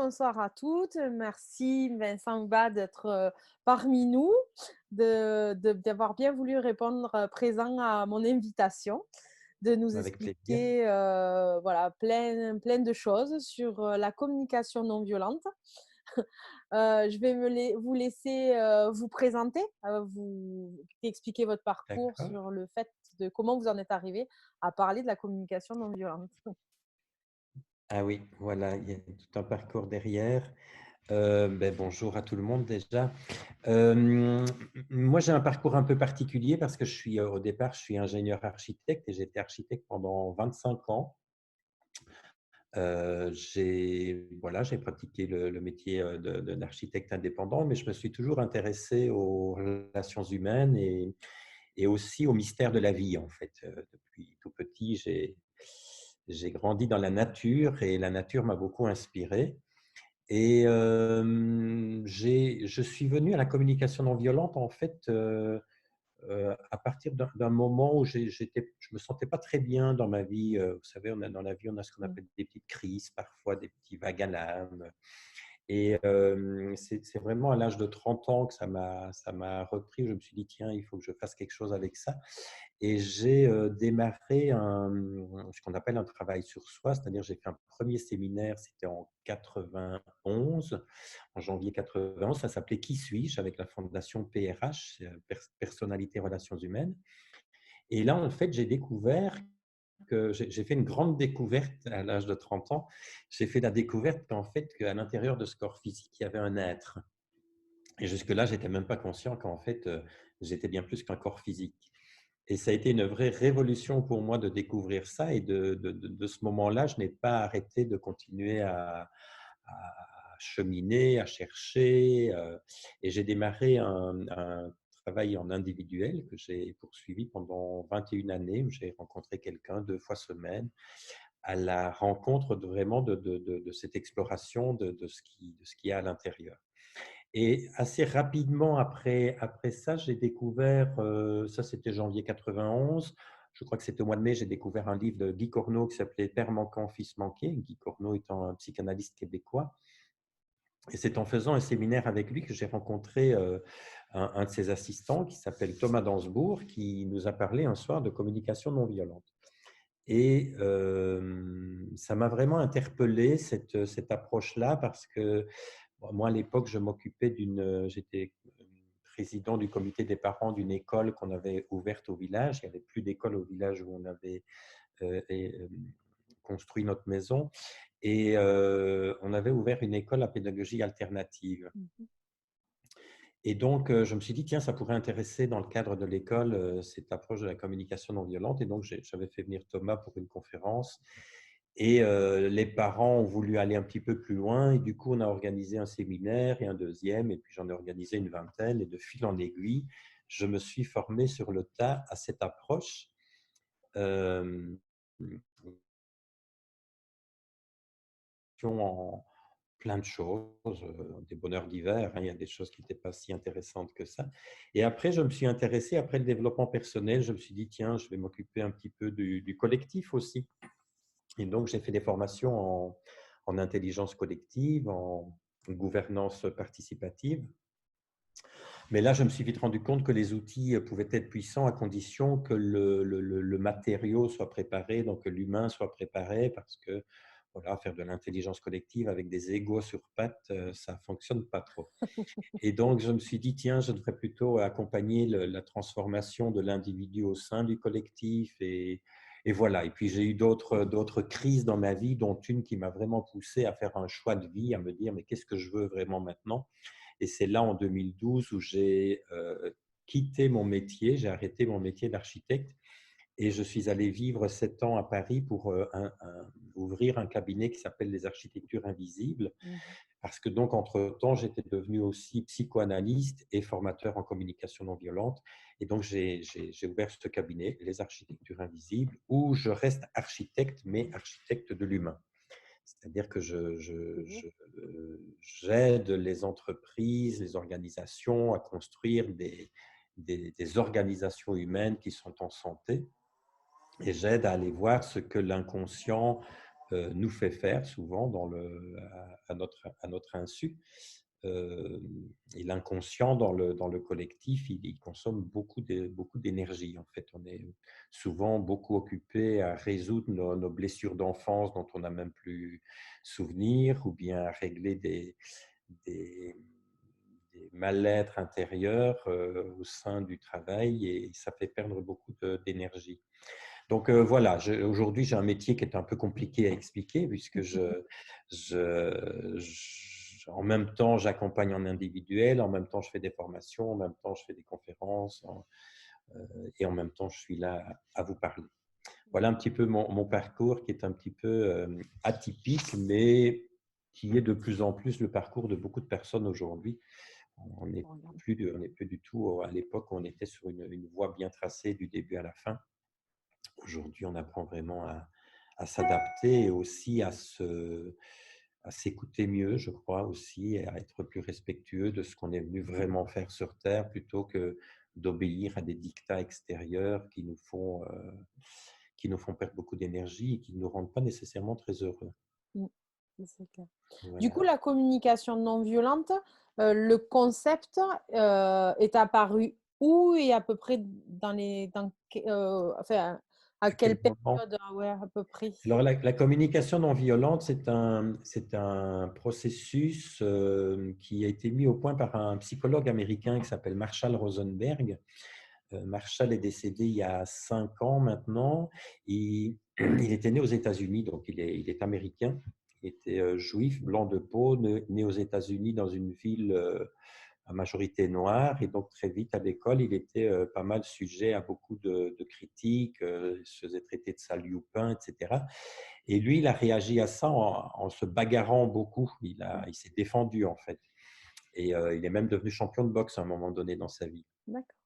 bonsoir à toutes. Merci Vincent Houba d'être parmi nous, d'avoir bien voulu répondre présent à mon invitation, de nous Avec plaisir. expliquer voilà, plein de choses sur la communication non violente. Je vais vous laisser vous présenter, vous expliquer votre parcours D'accord. sur le fait de comment vous en êtes arrivé à parler de la communication non violente. Ah oui, voilà, il y a tout un parcours derrière. Bonjour à tout le monde déjà. Moi, j'ai un parcours un peu particulier parce que au départ, je suis ingénieur architecte et j'ai été architecte pendant 25 ans. J'ai pratiqué le métier d'architecte indépendant, mais je me suis toujours intéressé aux relations humaines et aussi au mystère de la vie, en fait. Depuis tout petit, j'ai grandi dans la nature et la nature m'a beaucoup inspiré. Et je suis venu à la communication non violente, en fait, à partir d'un moment où je me sentais pas très bien dans ma vie. Vous savez, dans la vie, on a ce qu'on Mm. appelle des petites crises, parfois des petits vagues à l'âme. Et c'est vraiment à l'âge de 30 ans que ça m'a repris. Je me suis dit, tiens, il faut que je fasse quelque chose avec ça. Et j'ai démarré ce qu'on appelle un travail sur soi, c'est-à-dire j'ai fait un premier séminaire, c'était en 91, en janvier 91, ça s'appelait Qui suis-je avec la fondation PRH, Personnalité Relations Humaines. Et là, en fait, j'ai découvert que j'ai fait une grande découverte à l'âge de 30 ans. J'ai fait la découverte qu'en fait, qu'à l'intérieur de ce corps physique, il y avait un être. Et jusque-là, j'étais même pas conscient qu'en fait, j'étais bien plus qu'un corps physique. Et ça a été une vraie révolution pour moi de découvrir ça. Et de ce moment-là, je n'ai pas arrêté de continuer à cheminer, à chercher. Et j'ai démarré un travail en individuel que j'ai poursuivi pendant 21 années, où j'ai rencontré quelqu'un 2 fois semaine, à la rencontre vraiment de cette exploration de ce qu'il y a à l'intérieur. Et assez rapidement après ça, j'ai découvert, ça c'était janvier 91, je crois que c'était au mois de mai, j'ai découvert un livre de Guy Corneau qui s'appelait Père manquant, fils manqué, Guy Corneau étant un psychanalyste québécois. Et c'est en faisant un séminaire avec lui que j'ai rencontré un de ses assistants qui s'appelle Thomas Dansbourg, qui nous a parlé un soir de communication non violente. Et ça m'a vraiment interpellé, cette approche-là, parce que bon, moi, à l'époque, j'étais président du comité des parents d'une école qu'on avait ouverte au village. Il n'y avait plus d'école au village où on avait construit notre maison. Et on avait ouvert une école à pédagogie alternative. Mhm. Et donc, je me suis dit, tiens, ça pourrait intéresser dans le cadre de l'école cette approche de la communication non violente. Et donc, j'avais fait venir Thomas pour une conférence. Et les parents ont voulu aller un petit peu plus loin. Et du coup, on a organisé un séminaire et un deuxième. Et puis, j'en ai organisé une vingtaine. Et de fil en aiguille, je me suis formé sur le tas à cette approche. Euh, en plein de choses, des bonheurs divers, hein, il y a des choses qui n'étaient pas si intéressantes que ça. Et après, je me suis intéressé, après le développement personnel, je me suis dit, tiens, je vais m'occuper un petit peu du collectif aussi. Et donc, j'ai fait des formations en intelligence collective, en gouvernance participative. Mais là, je me suis vite rendu compte que les outils pouvaient être puissants à condition que le matériau soit préparé, donc que l'humain soit préparé, parce que voilà, faire de l'intelligence collective avec des égos sur pattes, ça ne fonctionne pas trop. Et donc, je me suis dit, tiens, je devrais plutôt accompagner la transformation de l'individu au sein du collectif. Et voilà. Et puis, j'ai eu d'autres crises dans ma vie, dont une qui m'a vraiment poussé à faire un choix de vie, à me dire, mais qu'est-ce que je veux vraiment maintenant? Et c'est là, en 2012, où j'ai quitté mon métier, j'ai arrêté mon métier d'architecte et je suis allé vivre 7 ans à Paris pour ouvrir un cabinet qui s'appelle les Architectures Invisibles. Mhm. Parce que donc, entre-temps, j'étais devenu aussi psychoanalyste et formateur en communication non violente. Et donc, j'ai ouvert ce cabinet, les Architectures Invisibles, où je reste architecte, mais architecte de l'humain. C'est-à-dire que j'aide les entreprises, les organisations à construire des organisations humaines qui sont en santé et j'aide à aller voir ce que l'inconscient nous fait faire souvent à notre insu. Euh, et l'inconscient dans le collectif, il consomme beaucoup d'énergie. En fait, on est souvent beaucoup occupé à résoudre nos blessures d'enfance dont on n'a même plus souvenir, ou bien à régler des, des mal-être intérieurs au sein du travail, et ça fait perdre beaucoup d'énergie. Donc voilà, aujourd'hui j'ai un métier qui est un peu compliqué à expliquer puisque en même temps j'accompagne en individuel, en même temps je fais des formations, en même temps je fais des conférences et en même temps je suis là à vous parler. Voilà un petit peu mon parcours qui est un petit peu atypique, mais qui est de plus en plus le parcours de beaucoup de personnes aujourd'hui. On n'est plus du tout à l'époque où on était sur une voie bien tracée du début à la fin. Aujourd'hui, on apprend vraiment à s'adapter et aussi à s'écouter mieux, je crois aussi, et à être plus respectueux de ce qu'on est venu vraiment faire sur Terre plutôt que d'obéir à des dictats extérieurs qui nous font perdre beaucoup d'énergie et qui ne nous rendent pas nécessairement très heureux. Mmh. C'est clair. Du coup, Voilà. la communication non violente, le concept, est apparu où et à peu près enfin, à À quel quelle moment? période? Ouais, à peu près? Alors, la communication non violente, c'est un processus qui a été mis au point par un psychologue américain qui s'appelle Marshall Rosenberg. Marshall est décédé il y a 5 ans maintenant. Il était né aux États-Unis, donc il est américain. Il était juif, blanc de peau, né aux États-Unis dans une ville à majorité noire. Et donc, très vite à l'école, il était pas mal sujet à beaucoup de critiques. Il se faisait traiter de sale youpin, etc. Et lui, il a réagi à ça en se bagarrant beaucoup. Il s'est défendu, en fait. Et il est même devenu champion de boxe à un moment donné dans sa vie. D'accord.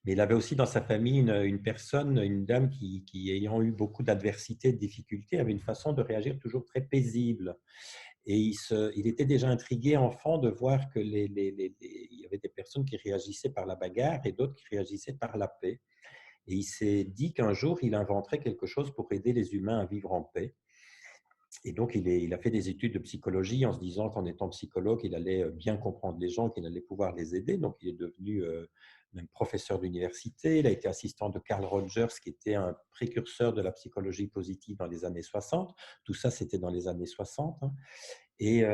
Mais il avait aussi dans sa famille une personne, une dame qui, ayant eu beaucoup d'adversité, de difficultés, avait une façon de réagir toujours très paisible. Et il était déjà intrigué enfant de voir que il y avait des personnes qui réagissaient par la bagarre et d'autres qui réagissaient par la paix. Et il s'est dit qu'un jour, il inventerait quelque chose pour aider les humains à vivre en paix. Et donc, il a fait des études de psychologie en se disant qu'en étant psychologue, il allait bien comprendre les gens, qu'il allait pouvoir les aider. Donc, il est devenu même professeur d'université. Il a été assistant de Carl Rogers, qui était un précurseur de la psychologie positive dans les années 60. Tout ça, c'était dans les années 60. Hein. Et,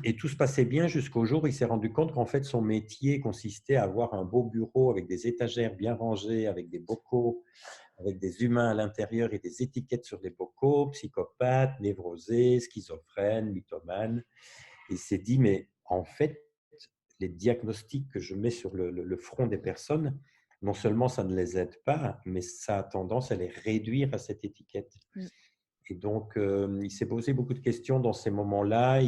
et tout se passait bien jusqu'au jour où il s'est rendu compte qu'en fait, son métier consistait à avoir un beau bureau avec des étagères bien rangées, avec des bocaux, avec des humains à l'intérieur et des étiquettes sur les bocaux, psychopathes, névrosés, schizophrènes, mythomanes. Et il s'est dit, mais en fait, les diagnostics que je mets sur le front des personnes, non seulement ça ne les aide pas, mais ça a tendance à les réduire à cette étiquette. Mmh. Et donc, il s'est posé beaucoup de questions dans ces moments-là.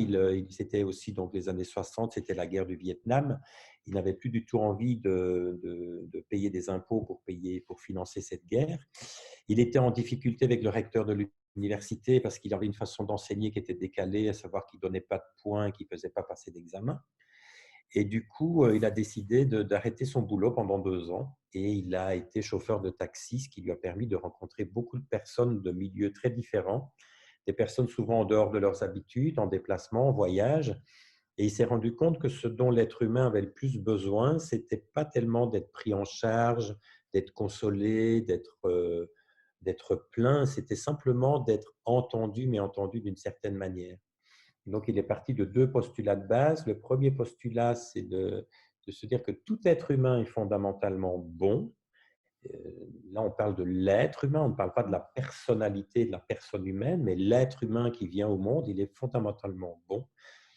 C'était aussi donc les années 60, c'était la guerre du Vietnam. Il n'avait plus du tout envie de payer des impôts pour financer cette guerre. Il était en difficulté avec le recteur de l'université parce qu'il avait une façon d'enseigner qui était décalée, à savoir qu'il ne donnait pas de points, qu'il ne faisait pas passer d'examen. Et du coup, il a décidé d'arrêter son boulot pendant 2 ans et il a été chauffeur de taxi, ce qui lui a permis de rencontrer beaucoup de personnes de milieux très différents, des personnes souvent en dehors de leurs habitudes, en déplacement, en voyage. Et il s'est rendu compte que ce dont l'être humain avait le plus besoin, c'était pas tellement d'être pris en charge, d'être consolé, d'être plein, c'était simplement d'être entendu, mais entendu d'une certaine manière. Donc, il est parti de 2 postulats de base. Le premier postulat, c'est de se dire que tout être humain est fondamentalement bon. Là, on parle de l'être humain, on ne parle pas de la personnalité, de la personne humaine, mais l'être humain qui vient au monde, il est fondamentalement bon.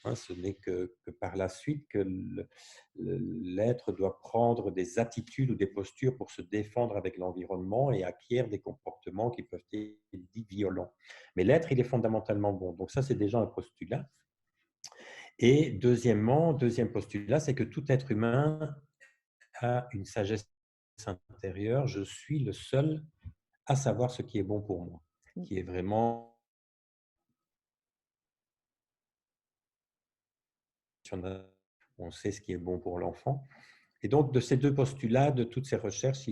Hein, ce n'est que par la suite que l'être doit prendre des attitudes ou des postures pour se défendre avec l'environnement et acquiert des comportements qui peuvent être dits violents. Mais l'être, il est fondamentalement bon. Donc ça, c'est déjà un postulat. Et deuxièmement, deuxième postulat, c'est que tout être humain a une sagesse intérieure. Je suis le seul à savoir ce qui est bon pour moi, Mmh. qui est vraiment, on sait ce qui est bon pour l'enfant. Et donc, de ces 2 postulats, de toutes ces recherches,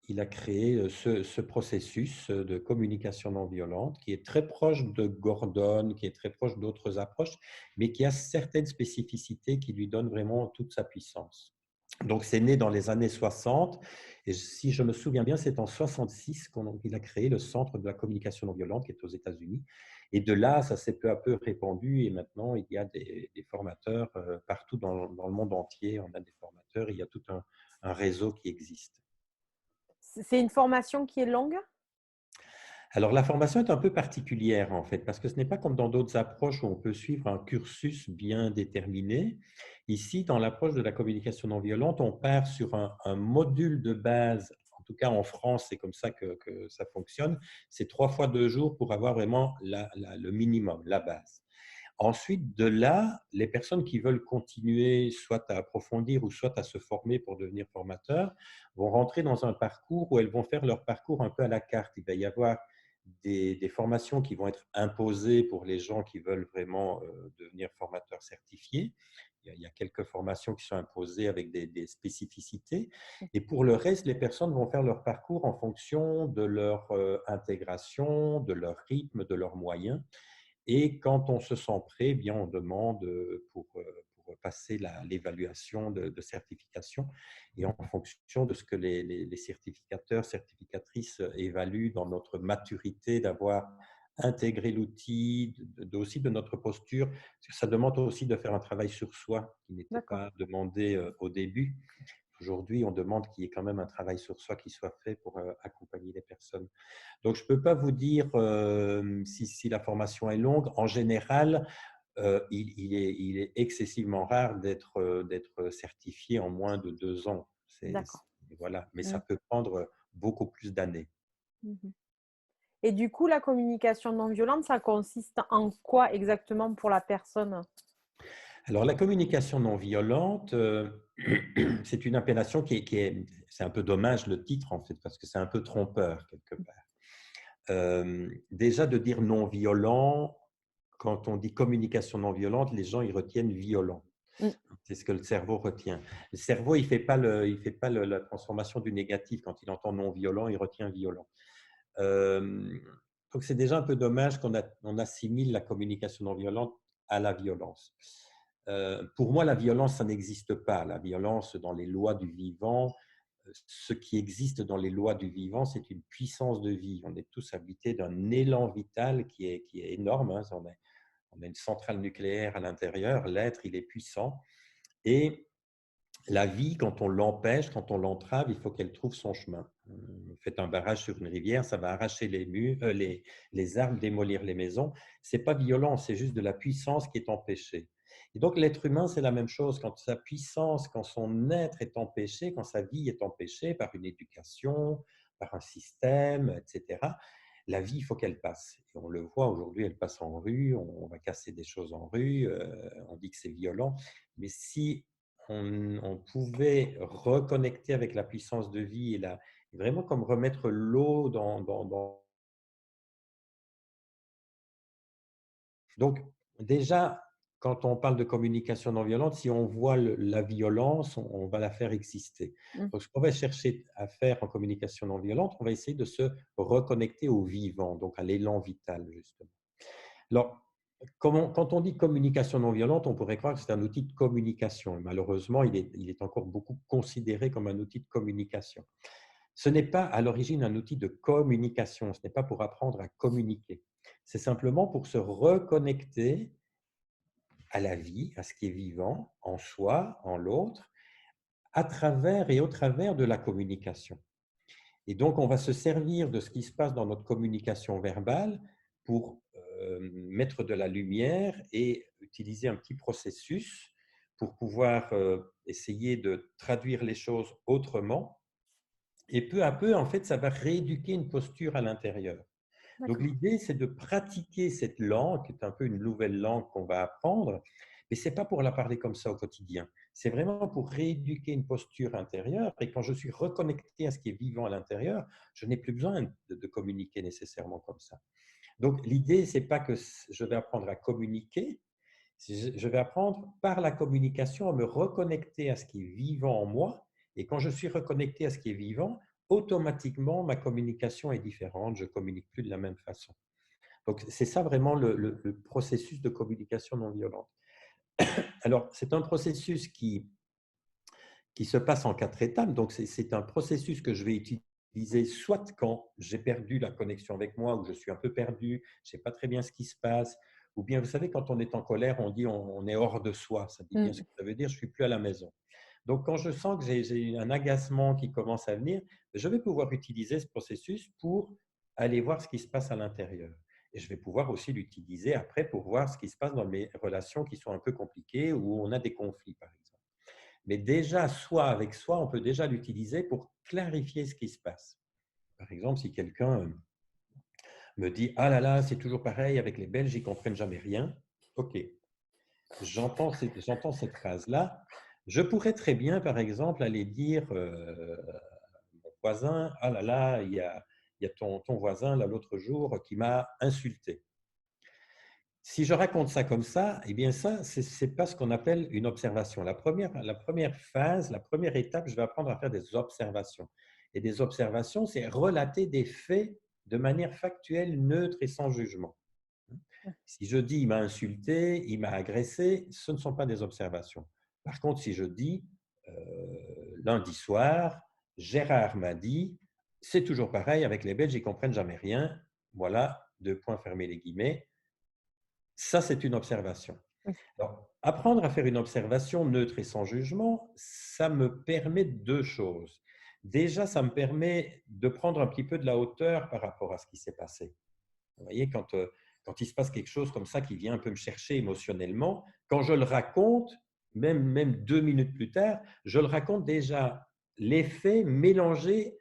il a créé ce processus de communication non violente qui est très proche de Gordon, qui est très proche d'autres approches, mais qui a certaines spécificités qui lui donnent vraiment toute sa puissance. Donc, c'est né dans les années 60 et si je me souviens bien, c'est en 66 qu'il a créé le Centre de la communication non violente qui est aux États-Unis. Et de là, ça s'est peu à peu répandu et maintenant, il y a des formateurs partout dans le monde entier. On a des formateurs, il y a tout un réseau qui existe. C'est une formation qui est longue? Alors, la formation est un peu particulière en fait, parce que ce n'est pas comme dans d'autres approches où on peut suivre un cursus bien déterminé. Ici, dans l'approche de la communication non violente, on part sur un module de base. En tout cas, en France, c'est comme ça que ça fonctionne. C'est 3 fois 2 jours pour avoir vraiment le minimum, la base. Ensuite, de là, les personnes qui veulent continuer soit à approfondir ou soit à se former pour devenir formateur vont rentrer dans un parcours où elles vont faire leur parcours un peu à la carte. Il va y avoir des formations qui vont être imposées pour les gens qui veulent vraiment devenir formateurs certifiés. Il y a quelques formations qui sont imposées avec des spécificités. Et pour le reste, les personnes vont faire leur parcours en fonction de leur intégration, de leur rythme, de leurs moyens. Et quand on se sent prêt, eh bien, on demande pour passer l'évaluation de certification. Et en fonction de ce que les certificateurs, certificatrices évaluent dans notre maturité d'avoir intégré l'outil, aussi de notre posture, parce que ça demande aussi de faire un travail sur soi qui n'était D'accord. pas demandé au début. Aujourd'hui, on demande qu'il y ait quand même un travail sur soi qui soit fait pour accompagner les personnes. Donc, je ne peux pas vous dire si la formation est longue. En général, il est excessivement rare d'être certifié en moins de 2 ans. D'accord. Voilà. Mais ça Mmh. peut prendre beaucoup plus d'années. Mmh. Et du coup, la communication non violente, ça consiste en quoi exactement pour la personne? Alors, la communication non violente, c'est une appellation c'est un peu dommage le titre en fait, parce que c'est un peu trompeur quelque part. Déjà de dire non violent, quand on dit communication non violente, les gens ils retiennent violent. Mmh. C'est ce que le cerveau retient. Le cerveau, il fait pas la transformation du négatif. Quand il entend non violent, il retient violent. Euh, donc, c'est déjà un peu dommage on assimile la communication non violente à la violence. Pour moi, la violence, ça n'existe pas. La violence dans les lois du vivant, ce qui existe dans les lois du vivant, c'est une puissance de vie. On est tous habités d'un élan vital qui est énorme. Hein. On a une centrale nucléaire à l'intérieur. L'être, il est puissant. Et la vie, quand on l'empêche, quand on l'entrave, il faut qu'elle trouve son chemin. Vous faites un barrage sur une rivière, ça va arracher les murs, les arbres, démolir les maisons. C'est pas violent, c'est juste de la puissance qui est empêchée. Et donc l'être humain, c'est la même chose. Quand sa puissance, quand son être est empêché, quand sa vie est empêchée par une éducation, par un système, etc., la vie, il faut qu'elle passe. Et on le voit aujourd'hui, elle passe en rue, on va casser des choses en rue, on dit que c'est violent. Mais si on pouvait reconnecter avec la puissance de vie vraiment comme remettre l'eau Donc, déjà, quand on parle de communication non violente, si on voit la violence, on va la faire exister. Mmh. Donc, ce qu'on va chercher à faire en communication non violente, on va essayer de se reconnecter au vivant, donc à l'élan vital, justement. Alors, quand on dit communication non violente, on pourrait croire que c'est un outil de communication. Et malheureusement, il est encore beaucoup considéré comme un outil de communication. Ce n'est pas à l'origine un outil de communication, ce n'est pas pour apprendre à communiquer. C'est simplement pour se reconnecter à la vie, à ce qui est vivant, en soi, en l'autre, à travers et au travers de la communication. Et donc, on va se servir de ce qui se passe dans notre communication verbale pour mettre de la lumière et utiliser un petit processus pour pouvoir essayer de traduire les choses autrement. Et peu à peu, en fait, ça va rééduquer une posture à l'intérieur. Donc, D'accord. l'idée, c'est de pratiquer cette langue, qui est un peu une nouvelle langue qu'on va apprendre, mais ce n'est pas pour la parler comme ça au quotidien. C'est vraiment pour rééduquer une posture intérieure. Et quand je suis reconnecté à ce qui est vivant à l'intérieur, je n'ai plus besoin de communiquer nécessairement comme ça. Donc, l'idée, ce n'est pas que je vais apprendre à communiquer, je vais apprendre par la communication à me reconnecter à ce qui est vivant en moi. Et quand je suis reconnecté à ce qui est vivant, automatiquement, ma communication est différente, je communique plus de la même façon. Donc, c'est ça vraiment le processus de communication non violente. Alors, c'est un processus qui se passe en 4 étapes. Donc, c'est un processus que je vais utiliser soit quand j'ai perdu la connexion avec moi, ou je suis un peu perdu, je ne sais pas très bien ce qui se passe, ou bien, vous savez, quand on est en colère, on dit on est hors de soi. Ça dit bien ce Mmh. que ça veut dire, je ne suis plus à la maison. Donc, quand je sens que j'ai un agacement qui commence à venir, je vais pouvoir utiliser ce processus pour aller voir ce qui se passe à l'intérieur. Et je vais pouvoir aussi l'utiliser après pour voir ce qui se passe dans mes relations qui sont un peu compliquées, où on a des conflits, par exemple. Mais déjà, soi avec soi, on peut déjà l'utiliser pour clarifier ce qui se passe. Par exemple, si quelqu'un me dit: «Ah là là, c'est toujours pareil avec les Belges, ils ne comprennent jamais rien». OK, j'entends cette phrase-là. Je pourrais très bien, par exemple, aller dire à mon voisin: «Ah là là, il y a ton voisin, là, l'autre jour, qui m'a insulté». Si je raconte ça comme ça, eh bien ça, c'est pas ce qu'on appelle une observation. La première phase, la première étape, je vais apprendre à faire des observations. Et des observations, c'est relater des faits de manière factuelle, neutre et sans jugement. Si je dis il m'a insulté, il m'a agressé, ce ne sont pas des observations. Par contre, si je dis lundi soir, Gérard m'a dit, c'est toujours pareil avec les Belges, ils comprennent jamais rien. Voilà, 2 points fermés les guillemets. Ça, c'est une observation. Oui. Alors, apprendre à faire une observation neutre et sans jugement, ça me permet 2 choses. Déjà, ça me permet de prendre un petit peu de la hauteur par rapport à ce qui s'est passé. Vous voyez, quand il se passe quelque chose comme ça qui vient un peu me chercher émotionnellement, quand je le raconte, même 2 minutes plus tard, je le raconte déjà les faits mélangés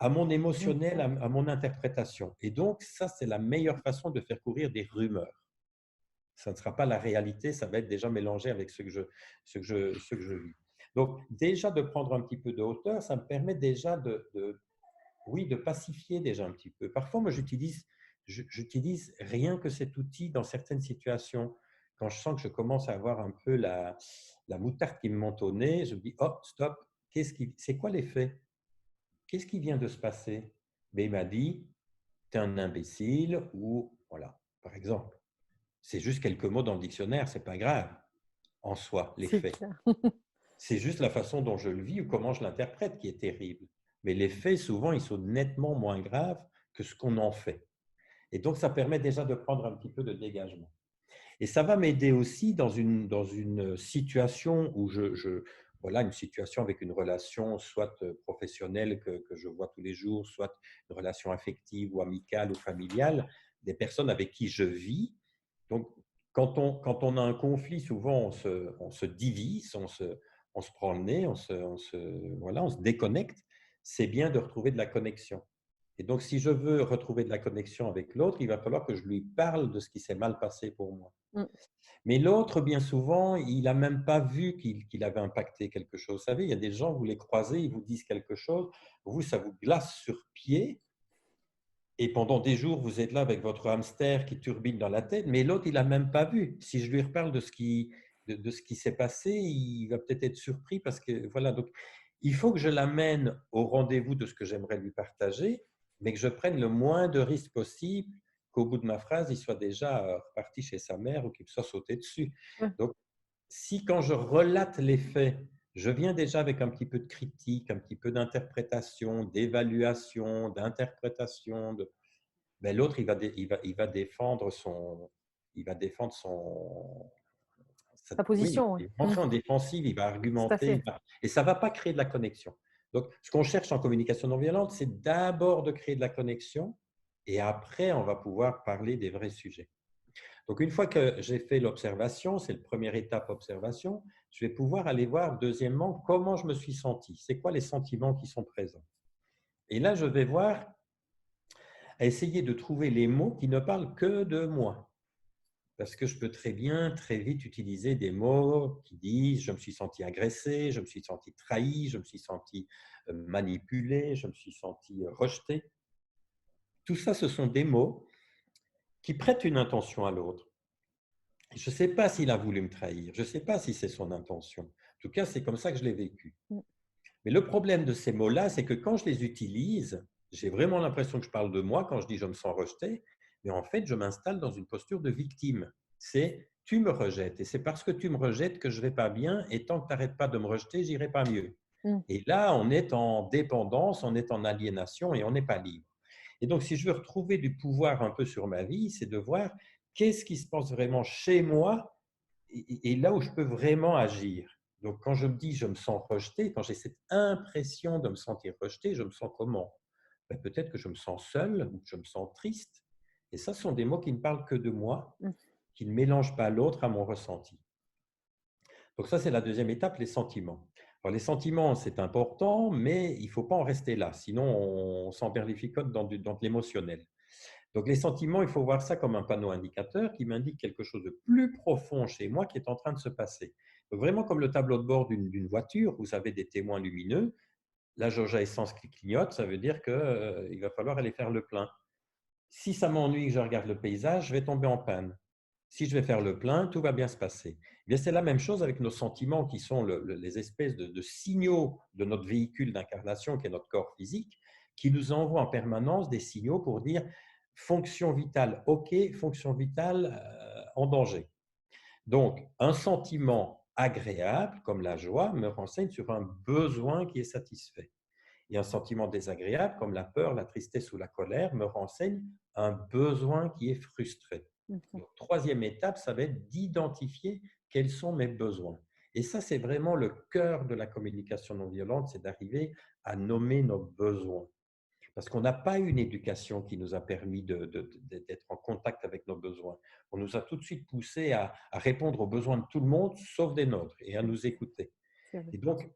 à mon Mmh. émotionnel, à mon interprétation. Et donc, ça, c'est la meilleure façon de faire courir des rumeurs. Ça ne sera pas la réalité, ça va être déjà mélangé avec ce que je vis. Donc, déjà de prendre un petit peu de hauteur, ça me permet déjà oui, de pacifier déjà un petit peu. Parfois, moi, j'utilise rien que cet outil dans certaines situations. Quand je sens que je commence à avoir un peu la moutarde qui me monte au nez, je me dis, oh, stop, c'est quoi les faits? Qu'est-ce qui vient de se passer? Mais il m'a dit, tu es un imbécile ou voilà, par exemple. C'est juste quelques mots dans le dictionnaire, c'est pas grave en soi, les C'est faits. clair. C'est juste la façon dont je le vis ou comment je l'interprète qui est terrible. Mais les faits, souvent, ils sont nettement moins graves que ce qu'on en fait. Et donc, ça permet déjà de prendre un petit peu de dégagement. Et ça va m'aider aussi dans une situation où voilà, une situation avec une relation soit professionnelle que je vois tous les jours, soit une relation affective ou amicale ou familiale, des personnes avec qui je vis. Donc, quand on a un conflit, souvent on se divise, on se prend le nez, voilà, on se déconnecte. C'est bien de retrouver de la connexion. Et donc, si je veux retrouver de la connexion avec l'autre, il va falloir que je lui parle de ce qui s'est mal passé pour moi. Mmh. Mais l'autre, bien souvent, il n'a même pas vu qu'il avait impacté quelque chose. Vous savez, il y a des gens, vous les croisez, ils vous disent quelque chose, vous, ça vous glace sur pied, et pendant des jours, vous êtes là avec votre hamster qui turbine dans la tête, mais l'autre, il n'a même pas vu. Si je lui reparle de ce qui s'est passé, il va peut-être être surpris parce que, voilà, donc il faut que je l'amène au rendez-vous de ce que j'aimerais lui partager, mais que je prenne le moins de risques possible, qu'au bout de ma phrase, il soit déjà reparti chez sa mère ou qu'il me soit sauté dessus. Ouais. Donc, si quand je relate les faits, je viens déjà avec un petit peu de critique, un petit peu d'interprétation, d'évaluation, d'interprétation, ben, l'autre, il va défendre Sa oui, position, ouais. il va rentrer en défensive, il va Tout à argumenter, fait. et ça ne va pas créer de la connexion. Donc, ce qu'on cherche en communication non violente, c'est d'abord de créer de la connexion et après, on va pouvoir parler des vrais sujets. Donc, une fois que j'ai fait l'observation, c'est la première étape observation, je vais pouvoir aller voir, deuxièmement, comment je me suis senti. C'est quoi les sentiments qui sont présents? Et là, je vais voir, à essayer de trouver les mots qui ne parlent que de moi. Parce que je peux très bien, très vite utiliser des mots qui disent: «Je me suis senti agressé, je me suis senti trahi, je me suis senti manipulé, je me suis senti rejeté». Tout ça, ce sont des mots qui prêtent une intention à l'autre. Je ne sais pas s'il a voulu me trahir, je ne sais pas si c'est son intention. En tout cas, c'est comme ça que je l'ai vécu. Mmh. Mais le problème de ces mots-là, c'est que quand je les utilise, j'ai vraiment l'impression que je parle de moi quand je dis je me sens rejeté, mais en fait, je m'installe dans une posture de victime. C'est tu me rejettes et c'est parce que tu me rejettes que je ne vais pas bien et tant que tu n'arrêtes pas de me rejeter, j'irai pas mieux. Mmh. Et là, on est en dépendance, on est en aliénation et on n'est pas libre. Et donc, si je veux retrouver du pouvoir un peu sur ma vie, c'est de voir qu'est-ce qui se passe vraiment chez moi et là où je peux vraiment agir. Donc, quand je me dis je me sens rejeté, quand j'ai cette impression de me sentir rejeté, je me sens comment? Ben, peut-être que je me sens seul ou que je me sens triste. Et ça, ce sont des mots qui ne parlent que de moi, Mmh. qui ne mélangent pas l'autre à mon ressenti. Donc ça, c'est la deuxième étape, les sentiments. Alors, les sentiments, c'est important, mais il ne faut pas en rester là, sinon on s'emberlificote dans de l'émotionnel. Donc les sentiments, il faut voir ça comme un panneau indicateur qui m'indique quelque chose de plus profond chez moi qui est en train de se passer. Donc vraiment comme le tableau de bord d'une voiture, vous avez des témoins lumineux, la jauge à essence qui clignote, ça veut dire qu'il va falloir aller faire le plein. Si ça m'ennuie que je regarde le paysage, je vais tomber en panne. Si je vais faire le plein, tout va bien se passer. Eh bien, c'est la même chose avec nos sentiments qui sont les espèces de signaux de notre véhicule d'incarnation qui est notre corps physique, qui nous envoie en permanence des signaux pour dire fonction vitale OK, fonction vitale en danger. Donc, un sentiment agréable comme la joie me renseigne sur un besoin qui est satisfait. Et un sentiment désagréable comme la peur, la tristesse ou la colère me renseigne un besoin qui est frustré. Mmh. Donc, troisième étape, ça va être d'identifier quels sont mes besoins. Et ça, c'est vraiment le cœur de la communication non violente, c'est d'arriver à nommer nos besoins. Parce qu'on n'a pas eu une éducation qui nous a permis d'être en contact avec nos besoins. On nous a tout de suite poussé à répondre aux besoins de tout le monde, sauf des nôtres, et à nous écouter. C'est vrai. Et donc,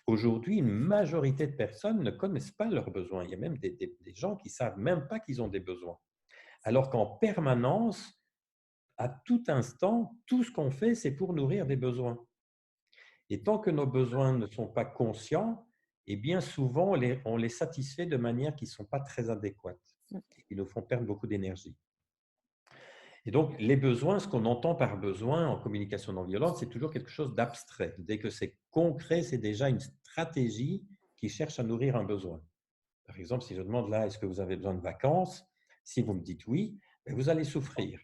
aujourd'hui, une majorité de personnes ne connaissent pas leurs besoins. Il y a même des gens qui ne savent même pas qu'ils ont des besoins. Alors qu'en permanence, à tout instant, tout ce qu'on fait, c'est pour nourrir des besoins. Et tant que nos besoins ne sont pas conscients, et bien souvent, on les satisfait de manière qui ne sont pas très adéquates Mmh. et qui nous font perdre beaucoup d'énergie. Et donc, les besoins, ce qu'on entend par besoin en communication non violente, c'est toujours quelque chose d'abstrait. Dès que c'est concret, c'est déjà une stratégie qui cherche à nourrir un besoin. Par exemple, si je demande là, est-ce que vous avez besoin de vacances? Si vous me dites oui, ben, vous allez souffrir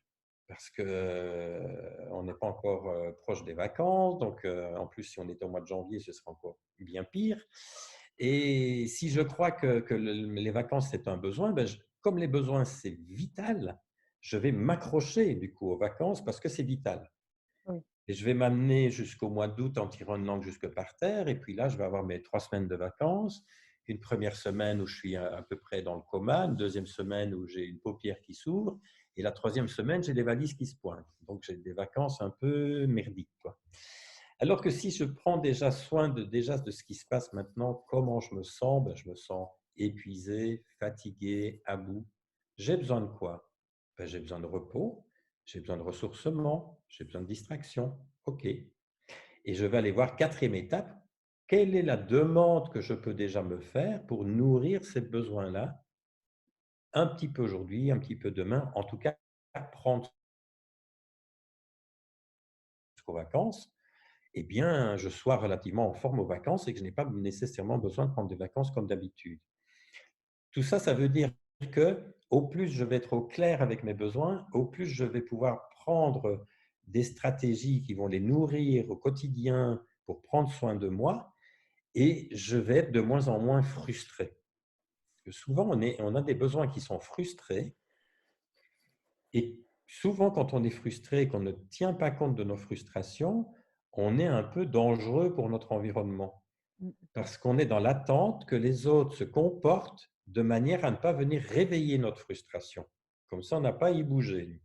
parce que on n'est pas encore proche des vacances. Donc, en plus, si on était au mois de janvier, ce serait encore bien pire. Et si je crois que les vacances, c'est un besoin, ben, comme les besoins, c'est vital, je vais m'accrocher du coup aux vacances parce que c'est vital. Oui. Et je vais m'amener jusqu'au mois d'août en tirant une langue jusque par terre. Et puis là, je vais avoir mes 3 semaines de vacances. Une première semaine où je suis à peu près dans le coma, une deuxième semaine où j'ai une paupière qui s'ouvre, et la troisième semaine, j'ai les valises qui se pointent. Donc, j'ai des vacances un peu merdiques, quoi. Alors que si je prends déjà soin déjà de ce qui se passe maintenant, comment je me sens, ben, je me sens épuisé, fatigué, à bout. J'ai besoin de quoi? Ben, j'ai besoin de repos, j'ai besoin de ressourcement, j'ai besoin de distraction. OK. Et je vais aller voir quatrième étape. Quelle est la demande que je peux déjà me faire pour nourrir ces besoins-là, un petit peu aujourd'hui, un petit peu demain, en tout cas, prendre jusqu'aux vacances, eh bien, je sois relativement en forme aux vacances et que je n'ai pas nécessairement besoin de prendre des vacances comme d'habitude. Tout ça, ça veut dire que au plus je vais être au clair avec mes besoins, au plus je vais pouvoir prendre des stratégies qui vont les nourrir au quotidien pour prendre soin de moi et je vais être de moins en moins frustré. Parce que souvent, on a des besoins qui sont frustrés et souvent, quand on est frustré et qu'on ne tient pas compte de nos frustrations, on est un peu dangereux pour notre environnement. Mmh. Parce qu'on est dans l'attente que les autres se comportent de manière à ne pas venir réveiller notre frustration. Comme ça, on n'a pas à y bouger.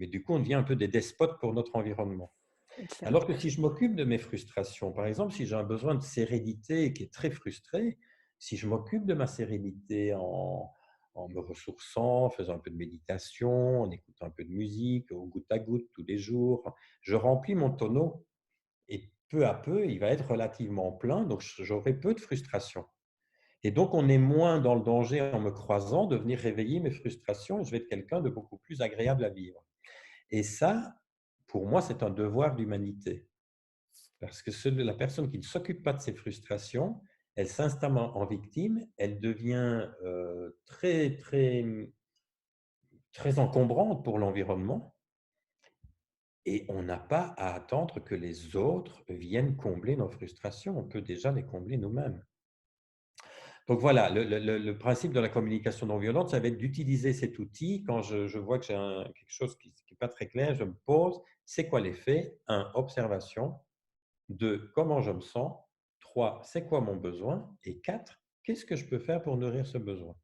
Mais du coup, on devient un peu des despotes pour notre environnement. C'est vrai. Alors que si je m'occupe de mes frustrations, par exemple, si j'ai un besoin de sérénité qui est très frustré, si je m'occupe de ma sérénité en me ressourçant, en faisant un peu de méditation, en écoutant un peu de musique, au goutte à goutte tous les jours, je remplis mon tonneau et peu à peu, il va être relativement plein, donc j'aurai peu de frustration. Et donc, on est moins dans le danger en me croisant de venir réveiller mes frustrations et je vais être quelqu'un de beaucoup plus agréable à vivre. Et ça, pour moi, c'est un devoir d'humanité. Parce que la personne qui ne s'occupe pas de ses frustrations, elle s'installe en victime, elle devient très, très, très encombrante pour l'environnement et on n'a pas à attendre que les autres viennent combler nos frustrations. On peut déjà les combler nous-mêmes. Donc voilà, le principe de la communication non violente, ça va être d'utiliser cet outil. Quand je vois que j'ai quelque chose qui n'est pas très clair, je me pose, c'est quoi les faits? Un, observation. 2, comment je me sens? 3, c'est quoi mon besoin? Et 4, qu'est-ce que je peux faire pour nourrir ce besoin?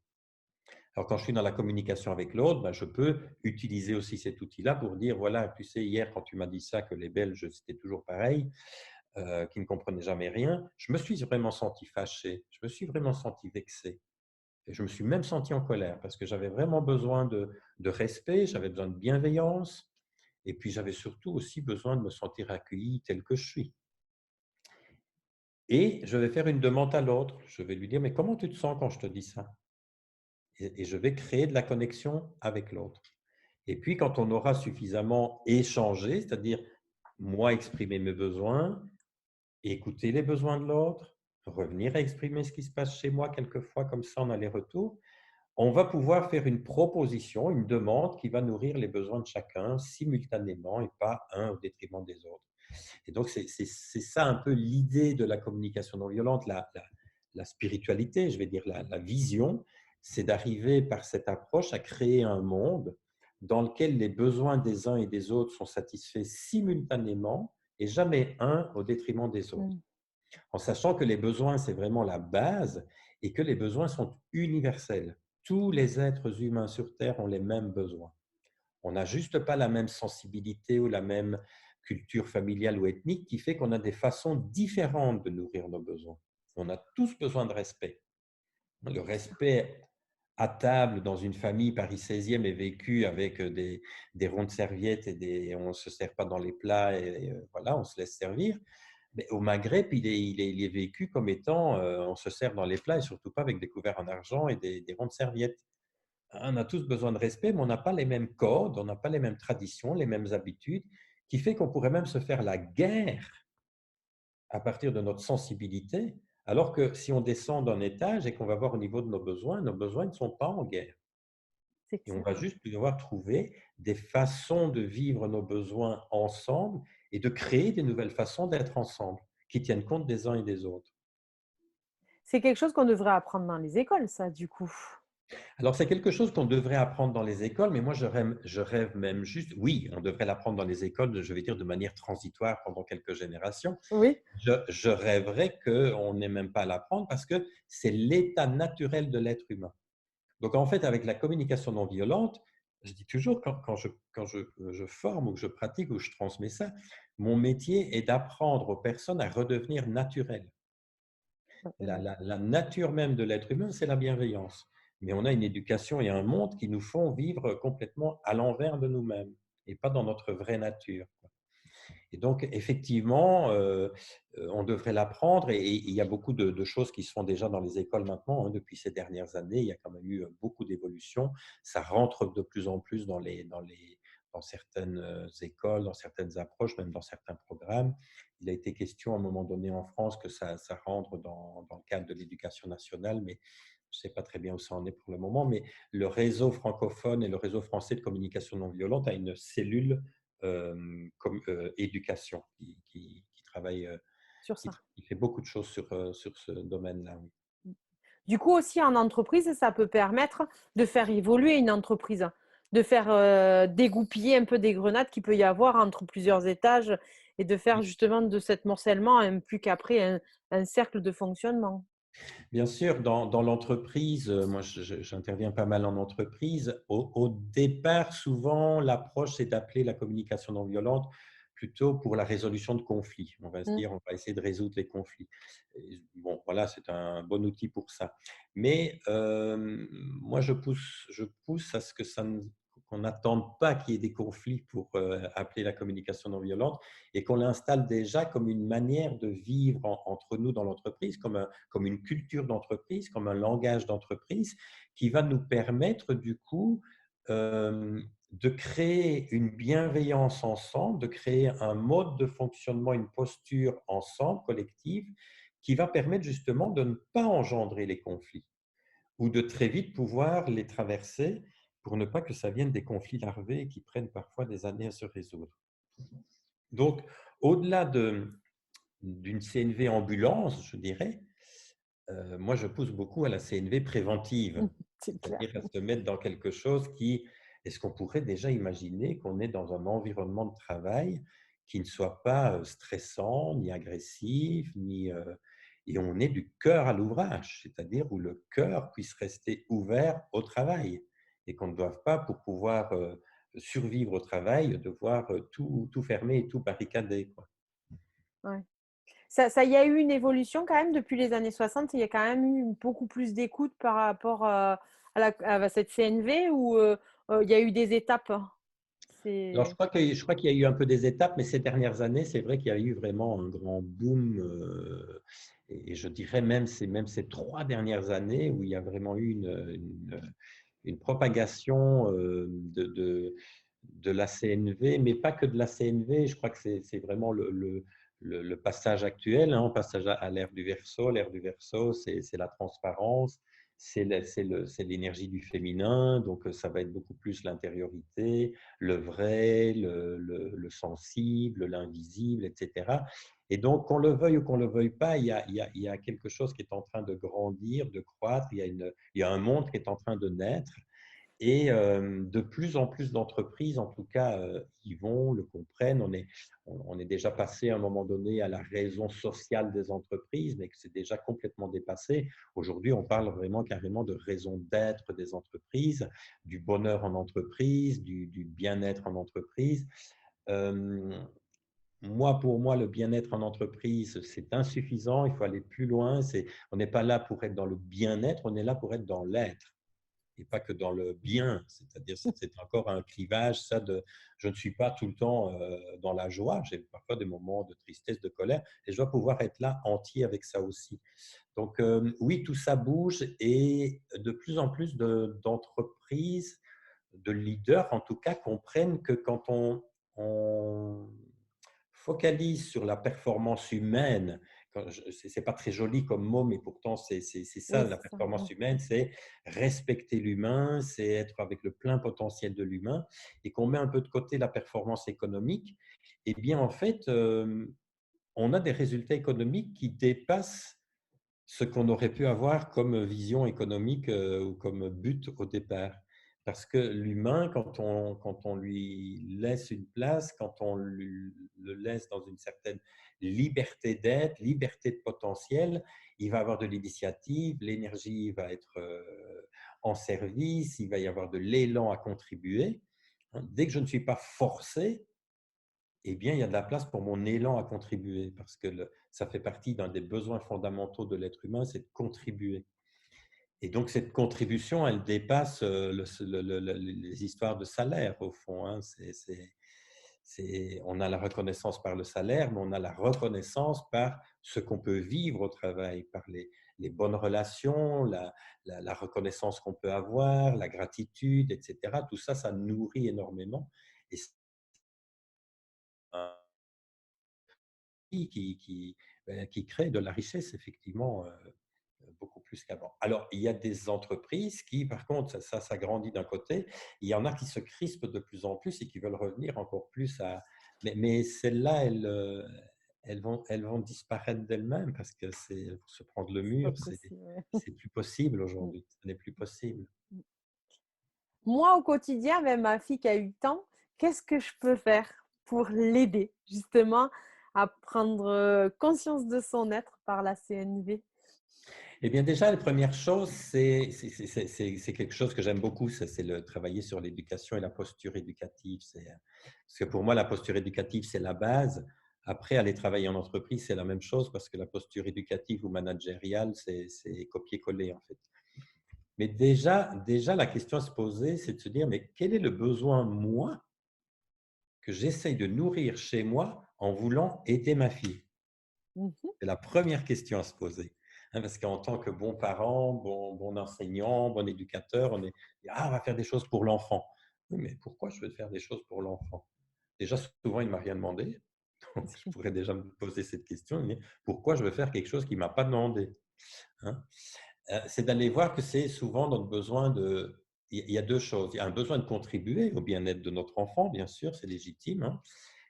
Alors, quand je suis dans la communication avec l'autre, ben, je peux utiliser aussi cet outil-là pour dire, voilà, tu sais, hier, quand tu m'as dit ça, que les Belges, c'était toujours pareil, qui ne comprenaient jamais rien, je me suis vraiment senti fâché, je me suis vraiment senti vexé. Et je me suis même senti en colère parce que j'avais vraiment besoin de respect, j'avais besoin de bienveillance, et puis j'avais surtout aussi besoin de me sentir accueilli tel que je suis. Et je vais faire une demande à l'autre. Je vais lui dire: «Mais comment tu te sens quand je te dis ça?» Et je vais créer de la connexion avec l'autre. Et puis quand on aura suffisamment échangé, c'est-à-dire moi exprimer mes besoins, écouter les besoins de l'autre, revenir à exprimer ce qui se passe chez moi quelquefois comme ça en aller-retour, on va pouvoir faire une proposition, une demande qui va nourrir les besoins de chacun simultanément et pas un au détriment des autres. Et donc, c'est ça un peu l'idée de la communication non violente, la spiritualité, je vais dire la vision, c'est d'arriver par cette approche à créer un monde dans lequel les besoins des uns et des autres sont satisfaits simultanément et jamais un au détriment des autres. Mmh. En sachant que les besoins, c'est vraiment la base et que les besoins sont universels. Tous les êtres humains sur Terre ont les mêmes besoins. On n'a juste pas la même sensibilité ou la même culture familiale ou ethnique qui fait qu'on a des façons différentes de nourrir nos besoins. On a tous besoin de respect. Le C'est ça. respect à table dans une famille Paris 16e est vécu avec des ronds de serviettes on ne se sert pas dans les plats et voilà, on se laisse servir. Mais au Maghreb, il est vécu comme étant on se sert dans les plats et surtout pas avec des couverts en argent et des ronds de serviettes. On a tous besoin de respect, mais on n'a pas les mêmes codes, on n'a pas les mêmes traditions, les mêmes habitudes, qui fait qu'on pourrait même se faire la guerre à partir de notre sensibilité, alors que si on descend d'un étage et qu'on va voir au niveau de nos besoins ne sont pas en guerre. C'est Et on clair. va juste devoir trouver des façons de vivre nos besoins ensemble et de créer des nouvelles façons d'être ensemble, qui tiennent compte des uns et des autres. C'est quelque chose qu'on devrait apprendre dans les écoles, ça, du coup? Alors, c'est quelque chose qu'on devrait apprendre dans les écoles, mais moi, je rêve même juste, oui, on devrait l'apprendre dans les écoles, je vais dire de manière transitoire pendant quelques générations. Oui? Je rêverais qu'on n'ait même pas à l'apprendre parce que c'est l'état naturel de l'être humain. Donc, en fait, avec la communication non violente, je dis toujours, quand je forme ou que je pratique ou que je transmets ça, mon métier est d'apprendre aux personnes à redevenir naturelles. Mmh. La nature même de l'être humain, c'est la bienveillance. Mais on a une éducation et un monde qui nous font vivre complètement à l'envers de nous-mêmes et pas dans notre vraie nature. Et donc, effectivement, on devrait l'apprendre et il y a beaucoup de choses qui se font déjà dans les écoles maintenant, hein, depuis ces dernières années. Il y a quand même eu beaucoup d'évolutions. Ça rentre de plus en plus dans certaines écoles, dans certaines approches, même dans certains programmes. Il a été question à un moment donné en France que ça rentre dans le cadre de l'éducation nationale, mais je ne sais pas très bien où ça en est pour le moment. Mais le réseau francophone et le réseau français de communication non violente a une cellule comme éducation qui travaille, Sur ça. qui fait beaucoup de choses sur ce domaine-là, oui. Mmh. Du coup aussi en entreprise, ça peut permettre de faire évoluer une entreprise, de faire, dégoupiller un peu des grenades qu'il peut y avoir entre plusieurs étages et de faire justement de cet morcellement un plus qu'après un cercle de fonctionnement. Bien sûr, dans l'entreprise, moi j'interviens pas mal en entreprise. Au départ, souvent, l'approche, c'est d'appeler la communication non violente plutôt pour la résolution de conflits. On va se Mmh. dire, on va essayer de résoudre les conflits. Et bon, voilà, c'est un bon outil pour ça. Mais moi, je pousse à ce que qu'on n'attende pas qu'il y ait des conflits pour appeler la communication non violente et qu'on l'installe déjà comme une manière de vivre entre nous dans l'entreprise, comme une culture d'entreprise, comme un langage d'entreprise qui va nous permettre du coup de créer une bienveillance ensemble, de créer un mode de fonctionnement, une posture ensemble, collective, qui va permettre justement de ne pas engendrer les conflits ou de très vite pouvoir les traverser pour ne pas que ça vienne des conflits larvés qui prennent parfois des années à se résoudre. Donc, au-delà d'une CNV ambulance, je dirais, moi je pousse beaucoup à la CNV préventive, C'est clair. c'est-à-dire à se mettre dans quelque chose qui, est-ce qu'on pourrait déjà imaginer qu'on est dans un environnement de travail qui ne soit pas stressant, ni agressif, et on est du cœur à l'ouvrage, c'est-à-dire où le cœur puisse rester ouvert au travail et qu'on ne doive pas, pour pouvoir survivre au travail, devoir tout fermer et tout barricader, quoi. Ouais. Ça y a eu une évolution quand même depuis les années 60. Il y a quand même eu beaucoup plus d'écoute par rapport, à cette CNV ou, il y a eu des étapes? Alors, je C'est crois je crois qu'il y a eu un peu des étapes, mais ces dernières années, c'est vrai qu'il y a eu vraiment un grand boom. Et je dirais même ces 3 dernières années où il y a vraiment eu une propagation de la CNV, mais pas que de la CNV. Je crois que c'est vraiment le passage actuel, hein, on passe à l'ère du verso. L'ère du verso, c'est la transparence, c'est l'énergie du féminin, donc ça va être beaucoup plus l'intériorité, le vrai, le sensible, l'invisible, etc. Et donc, qu'on le veuille ou qu'on ne le veuille pas, il y a quelque chose qui est en train de grandir, de croître, il y a un monde qui est en train de naître. Et de plus en plus d'entreprises, en tout cas, y vont, le comprennent. On est déjà passé à un moment donné à la raison sociale des entreprises, mais que c'est déjà complètement dépassé. Aujourd'hui, on parle vraiment carrément de raison d'être des entreprises, du bonheur en entreprise, du bien-être en entreprise. Euh, pour moi, le bien-être en entreprise, c'est insuffisant. Il faut aller plus loin. On n'est pas là pour être dans le bien-être, on est là pour être dans l'être et pas que dans le bien. C'est-à-dire, c'est encore un clivage, ça, je ne suis pas tout le temps dans la joie. J'ai parfois des moments de tristesse, de colère, et je dois pouvoir être là entier avec ça aussi. Donc, oui, tout ça bouge et de plus en plus d'entreprises, de leaders en tout cas, comprennent que quand on focalise sur la performance humaine, c'est pas très joli comme mot, mais pourtant c'est ça oui, la c'est ça. performance humaine, c'est respecter l'humain, c'est être avec le plein potentiel de l'humain, et qu'on met un peu de côté la performance économique. Eh bien en fait, on a des résultats économiques qui dépassent ce qu'on aurait pu avoir comme vision économique ou comme but au départ. Parce que l'humain, quand on lui laisse une place, quand on le laisse dans une certaine liberté d'être, liberté de potentiel, il va avoir de l'initiative, l'énergie va être en service, il va y avoir de l'élan à contribuer. Hein. Dès que je ne suis pas forcé, eh bien, il y a de la place pour mon élan à contribuer, parce que ça fait partie d'un des besoins fondamentaux de l'être humain, c'est de contribuer. Et donc, cette contribution, elle dépasse les histoires de salaire, au fond. Hein. On a la reconnaissance par le salaire, mais on a la reconnaissance par ce qu'on peut vivre au travail, par les bonnes relations, la reconnaissance qu'on peut avoir, la gratitude, etc. Tout ça, ça nourrit énormément. Et c'est un qui crée de la richesse, effectivement, beaucoup plus qu'avant. Alors, il y a des entreprises qui, par contre, ça grandit d'un côté. Il y en a qui se crispent de plus en plus et qui veulent revenir encore plus à. Mais celles-là, elles vont disparaître d'elles-mêmes parce que c'est se prendre le C'est pas mur, possible, ouais. c'est plus possible Mmh, aujourd'hui. Ce n'est plus possible. mmh. Moi, au quotidien, avec ma fille qui a 8 ans, qu'est-ce que je peux faire pour l'aider justement à prendre, conscience de son être par la CNV? Eh bien, déjà, la première chose, c'est quelque chose que j'aime beaucoup, c'est le travailler sur l'éducation et la posture éducative. Parce que pour moi, la posture éducative, c'est la base. Après, aller travailler en entreprise, c'est la même chose parce que la posture éducative ou managériale, c'est copier-coller en fait. Mais déjà, la question à se poser, c'est de se dire, mais quel est le besoin, moi, que j'essaye de nourrir chez moi en voulant aider ma fille? Mmh mh. C'est la première question à se poser. Hein, parce qu'en tant que bon parent, bon enseignant, bon éducateur, on va faire des choses pour l'enfant. Oui, mais pourquoi je veux faire des choses pour l'enfant? Déjà, souvent, il ne m'a rien demandé. Donc, je pourrais déjà me poser cette question, mais pourquoi je veux faire quelque chose qu'il ne m'a pas demandé, hein? C'est d'aller voir que c'est souvent notre besoin de il y a 2 choses. Il y a un besoin de contribuer au bien-être de notre enfant, bien sûr, c'est légitime, hein,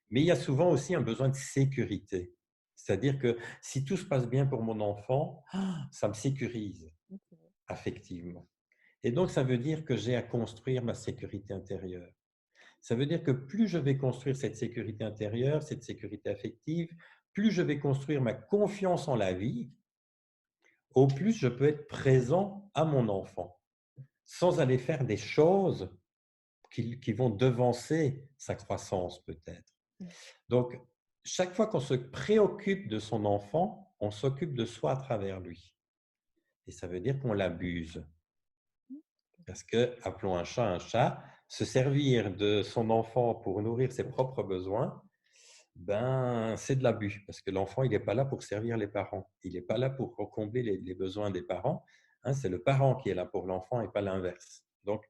mais il y a souvent aussi un besoin de sécurité. C'est-à-dire que si tout se passe bien pour mon enfant, ça me sécurise affectivement et donc ça veut dire que j'ai à construire ma sécurité intérieure. Ça veut dire que plus je vais construire cette sécurité intérieure, cette sécurité affective, plus je vais construire ma confiance en la vie, au plus je peux être présent à mon enfant, sans aller faire des choses qui vont devancer sa croissance peut-être. Donc, chaque fois qu'on se préoccupe de son enfant, on s'occupe de soi à travers lui. Et ça veut dire qu'on l'abuse. Parce que, appelons un chat, se servir de son enfant pour nourrir ses propres besoins, ben, c'est de l'abus. Parce que l'enfant, il n'est pas là pour servir les parents. Il n'est pas là pour combler les besoins des parents, hein. C'est le parent qui est là pour l'enfant et pas l'inverse. Donc,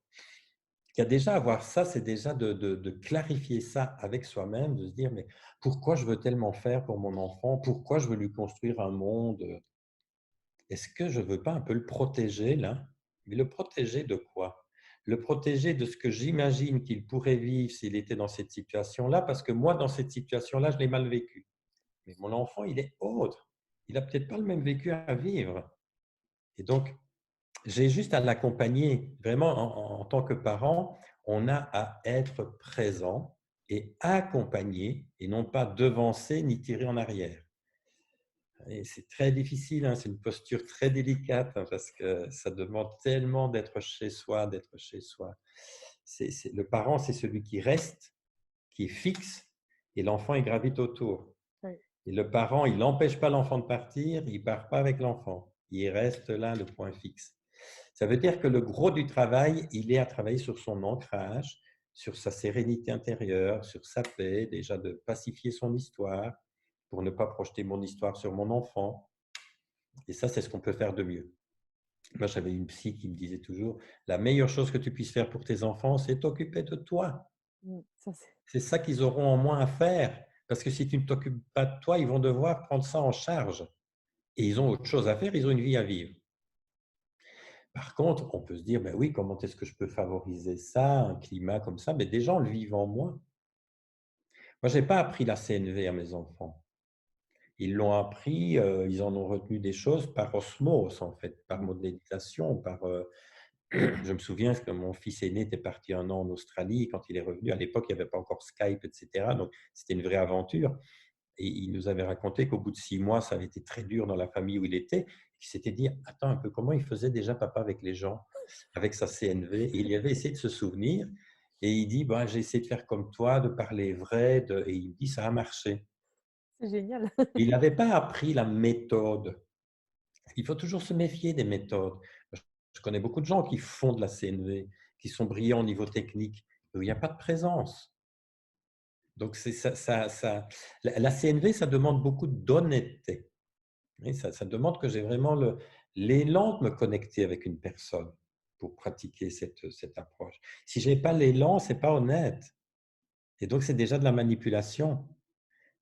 il y a déjà à voir ça, c'est déjà de clarifier ça avec soi-même, de se dire: «Mais pourquoi je veux tellement faire pour mon enfant? Pourquoi je veux lui construire un monde? Est-ce que je ne veux pas un peu le protéger là?» Mais le protéger de quoi? Le protéger de ce que j'imagine qu'il pourrait vivre s'il était dans cette situation-là, parce que moi, dans cette situation-là, je l'ai mal vécu. Mais mon enfant, il est autre. Il a peut-être pas le même vécu à vivre et donc j'ai juste à l'accompagner. Vraiment, en tant que parent, on a à être présent et accompagner et non pas devancer ni tirer en arrière. Et c'est très difficile, hein, c'est une posture très délicate, hein, parce que ça demande tellement d'être chez soi, d'être chez soi. Le parent, c'est celui qui reste, qui est fixe, et l'enfant, il gravite autour. Oui. Et le parent, il n'empêche pas l'enfant de partir, il ne part pas avec l'enfant. Il reste là, le point fixe. Ça veut dire que le gros du travail, il est à travailler sur son ancrage, sur sa sérénité intérieure, sur sa paix, déjà de pacifier son histoire pour ne pas projeter mon histoire sur mon enfant. Et ça, c'est ce qu'on peut faire de mieux. Moi, j'avais une psy qui me disait toujours, la meilleure chose que tu puisses faire pour tes enfants, c'est t'occuper de toi. Ça, c'est C'est ça qu'ils auront en moins à faire. Parce que si tu ne t'occupes pas de toi, ils vont devoir prendre ça en charge. Et ils ont autre chose à faire, ils ont une vie à vivre. Par contre, on peut se dire, ben oui, comment est-ce que je peux favoriser ça, un climat comme ça? Mais déjà, en le vivant moi. Moi, je n'ai pas appris la CNV à mes enfants. Ils l'ont appris, ils en ont retenu des choses par osmose, en fait, par modélisation, je me souviens que mon fils aîné était parti 1 an en Australie. Quand il est revenu, à l'époque, il n'y avait pas encore Skype, etc. Donc, c'était une vraie aventure. Et il nous avait raconté qu'au bout de 6 mois, ça avait été très dur dans la famille où il était. Il s'était dit, attends un peu, comment il faisait déjà papa avec les gens, avec sa CNV? Et il avait essayé de se souvenir. Et il dit, bah, j'ai essayé de faire comme toi, de parler vrai. Et il me dit, ça a marché. c'est génial. Il n'avait pas appris la méthode. Il faut toujours se méfier des méthodes. Je connais beaucoup de gens qui font de la CNV, qui sont brillants au niveau technique, mais où il n'y a pas de présence. Donc, c'est la CNV, ça demande beaucoup d'honnêteté. Oui, ça demande que j'ai vraiment l'élan de me connecter avec une personne pour pratiquer cette approche. Si je n'ai pas l'élan, ce n'est pas honnête. Et donc, c'est déjà de la manipulation.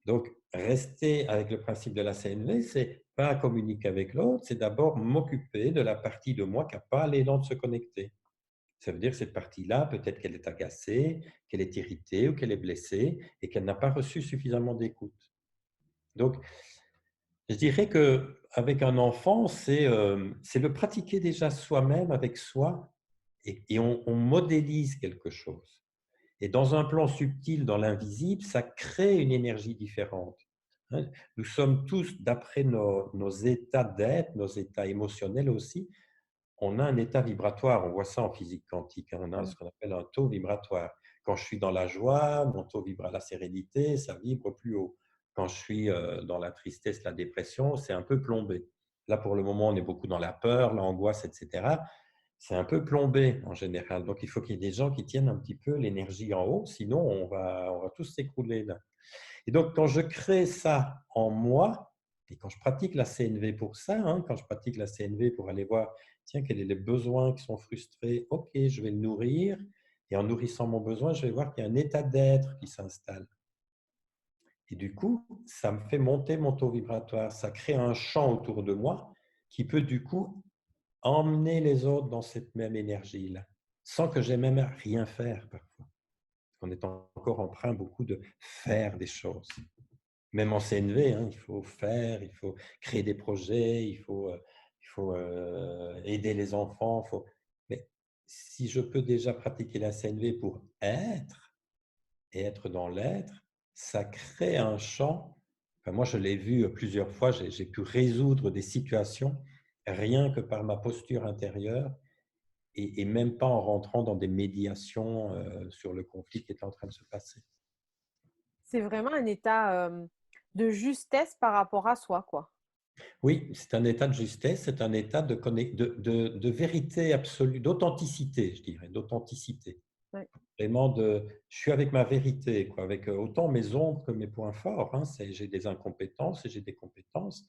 Donc, rester avec le principe de la CNV, c'est pas communiquer avec l'autre, c'est d'abord m'occuper de la partie de moi qui n'a pas l'élan de se connecter. Ça veut dire que cette partie-là, peut-être qu'elle est agacée, qu'elle est irritée ou qu'elle est blessée et qu'elle n'a pas reçu suffisamment d'écoute. Donc, je dirais qu'avec un enfant, c'est le pratiquer déjà soi-même avec soi et on modélise quelque chose. Et dans un plan subtil, dans l'invisible, ça crée une énergie différente, hein. Nous sommes tous, d'après nos états d'être, nos états émotionnels aussi, on a un état vibratoire. On voit ça en physique quantique, hein. On a ce qu'on appelle un taux vibratoire. Quand je suis dans la joie, mon taux vibre à la sérénité, ça vibre plus haut. Quand je suis dans la tristesse, la dépression, c'est un peu plombé. Là, pour le moment, on est beaucoup dans la peur, l'angoisse, etc. C'est un peu plombé en général. Donc, il faut qu'il y ait des gens qui tiennent un petit peu l'énergie en haut, sinon on va tous s'écrouler là. Et donc, quand je crée ça en moi, et quand je pratique la CNV pour ça, hein, quand je pratique la CNV pour aller voir, tiens, quels sont les besoins qui sont frustrés, ok, je vais le nourrir, Et en nourrissant mon besoin, je vais voir qu'il y a un état d'être qui s'installe. Et du coup, ça me fait monter mon taux vibratoire. Ça crée un champ autour de moi qui peut du coup emmener les autres dans cette même énergie-là, sans que j'aie même à rien faire parfois. On est encore en train beaucoup de faire des choses. Même en CNV, hein, il faut faire, il faut créer des projets, il faut aider les enfants. Mais si je peux déjà pratiquer la CNV pour être et être dans l'être, ça crée un champ. Enfin, moi, je l'ai vu plusieurs fois, j'ai pu résoudre des situations rien que par ma posture intérieure et même pas en rentrant dans des médiations sur le conflit qui est en train de se passer. C'est vraiment un état, de justesse par rapport à soi, quoi. Oui, c'est un état de justesse, c'est un état de vérité absolue, d'authenticité, je dirais, d'authenticité. Ouais. Vraiment, je suis avec ma vérité, quoi, avec autant mes ombres que mes points forts. Hein. J'ai des incompétences et j'ai des compétences,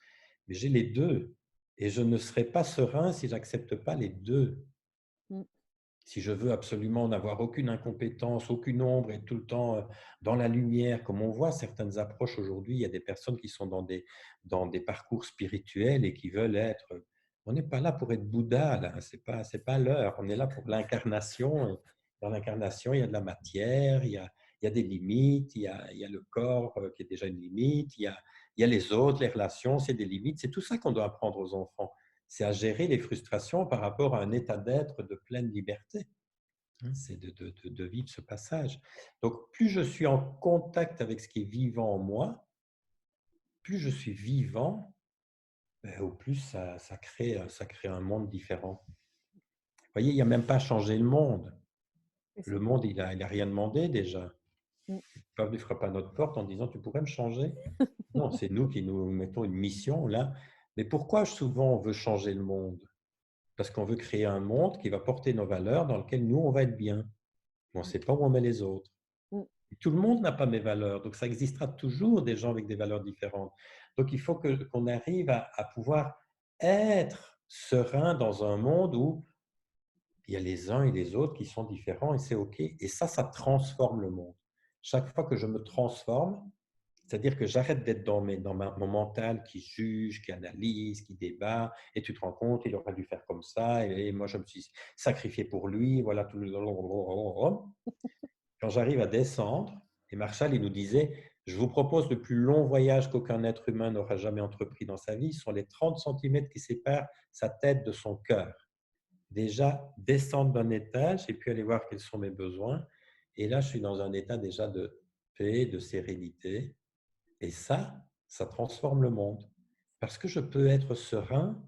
mais j'ai les deux. Et je ne serai pas serein si j'accepte pas les deux. Mmh. Si je veux absolument n'avoir aucune incompétence, aucune ombre et tout le temps dans la lumière, comme on voit certaines approches aujourd'hui, il y a des personnes qui sont dans des parcours spirituels et qui veulent être. On n'est pas là pour être Bouddha, là. C'est pas l'heure. On est là pour l'incarnation. Dans l'incarnation, il y a de la matière, il y a des limites, il y a le corps qui est déjà une limite, il y a les autres, les relations, c'est des limites. C'est tout ça qu'on doit apprendre aux enfants. C'est à gérer les frustrations par rapport à un état d'être de pleine liberté. C'est de vivre ce passage. Donc, plus je suis en contact avec ce qui est vivant en moi, plus je suis vivant, ben, au plus ça crée un monde différent. Vous voyez, il n'y a même pas à changer le monde. C'est Le ça. monde, il a rien demandé déjà. Mmh. Il ne frappe pas à notre porte en disant tu pourrais me changer. Non, c'est nous qui nous mettons une mission là. Mais pourquoi souvent on veut changer le monde? Parce qu'on veut créer un monde qui va porter nos valeurs, dans lequel nous, on va être bien. Mais on ne Mmh. sait pas où on met les autres. Mmh. Tout le monde n'a pas mes valeurs, donc ça existera toujours des gens avec des valeurs différentes. Donc il faut qu'on arrive à pouvoir être serein dans un monde où il y a les uns et les autres qui sont différents et c'est OK. Et ça transforme le monde. Chaque fois que je me transforme, c'est-à-dire que j'arrête d'être mon mental qui juge, qui analyse, qui débat, et tu te rends compte, il aurait dû faire comme ça, et moi je me suis sacrifié pour lui, voilà tout le. Quand j'arrive à descendre, et Marshall, il nous disait, je vous propose le plus long voyage qu'aucun être humain n'aura jamais entrepris dans sa vie, ce sont les 30 centimètres qui séparent sa tête de son cœur. Déjà, descendre d'un étage et puis aller voir quels sont mes besoins. Et là, je suis dans un état déjà de paix, de sérénité. Et ça transforme le monde. Parce que je peux être serein,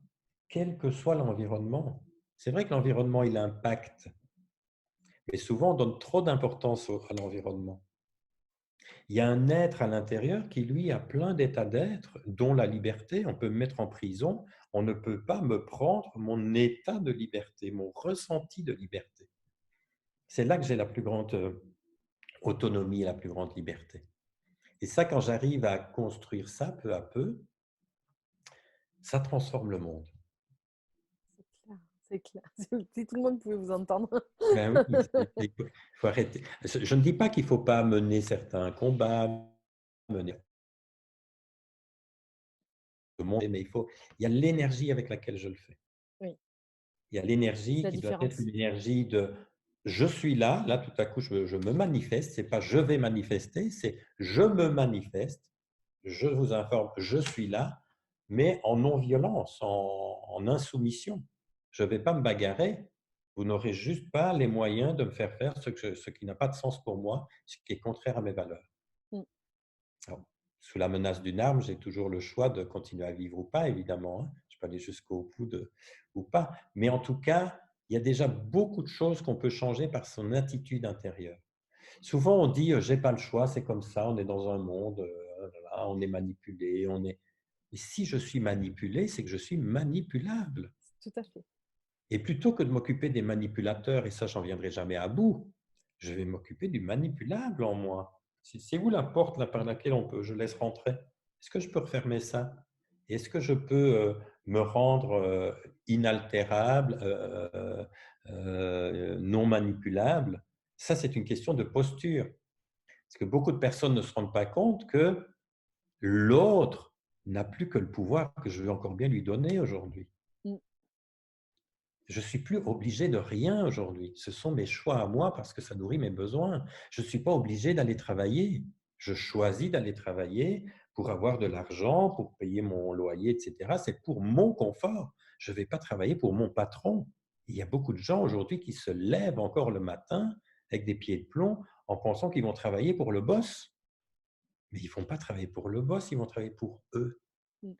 quel que soit l'environnement. C'est vrai que l'environnement, il impacte. Mais souvent, on donne trop d'importance à l'environnement. Il y a un être à l'intérieur qui, lui, a plein d'états d'être, dont la liberté. On peut me mettre en prison. On ne peut pas me prendre mon état de liberté, mon ressenti de liberté. C'est là que j'ai la plus grande autonomie et la plus grande liberté. Et ça, quand j'arrive à construire ça peu à peu, ça transforme le monde. C'est clair, c'est clair. Si tout le monde pouvait vous entendre. Ben oui, il faut arrêter. Je ne dis pas qu'il ne faut pas mener certains combats, mener le monde, mais il y a l'énergie avec laquelle je le fais. Oui, Il y a c'est l'énergie la qui doit être différence. une énergie de je suis là, là tout à coup je me manifeste, c'est pas je vais manifester, c'est je me manifeste, je vous informe, je suis là, mais en non-violence, en insoumission. Je ne vais pas me bagarrer, vous n'aurez juste pas les moyens de me faire faire ce qui n'a pas de sens pour moi, ce qui est contraire à mes valeurs. Mmh. Alors, sous la menace d'une arme, j'ai toujours le choix de continuer à vivre ou pas, évidemment, hein. Je peux aller jusqu'au bout ou pas. Mais en tout cas, il y a déjà beaucoup de choses qu'on peut changer par son attitude intérieure. Souvent, on dit j'ai pas le choix, c'est comme ça, on est dans un monde, voilà, on est manipulé, on est. Et si je suis manipulé, c'est que je suis manipulable. Tout à fait. Et plutôt que de m'occuper des manipulateurs, et ça, j'en viendrai jamais à bout, je vais m'occuper du manipulable en moi. C'est où la porte là, par laquelle je laisse rentrer? Est-ce que je peux refermer ça? Est-ce que je peux me rendre inaltérable, non manipulable? Ça, c'est une question de posture. Parce que beaucoup de personnes ne se rendent pas compte que l'autre n'a plus que le pouvoir que je veux encore bien lui donner aujourd'hui. Mmh. Je ne suis plus obligé de rien aujourd'hui. Ce sont mes choix à moi parce que ça nourrit mes besoins. Je ne suis pas obligé d'aller travailler. Je choisis d'aller travailler pour avoir de l'argent, pour payer mon loyer, etc. C'est pour mon confort. Je ne vais pas travailler pour mon patron. Il y a beaucoup de gens aujourd'hui qui se lèvent encore le matin avec des pieds de plomb en pensant qu'ils vont travailler pour le boss. Mais ils ne vont pas travailler pour le boss, ils vont travailler pour eux. Mmh.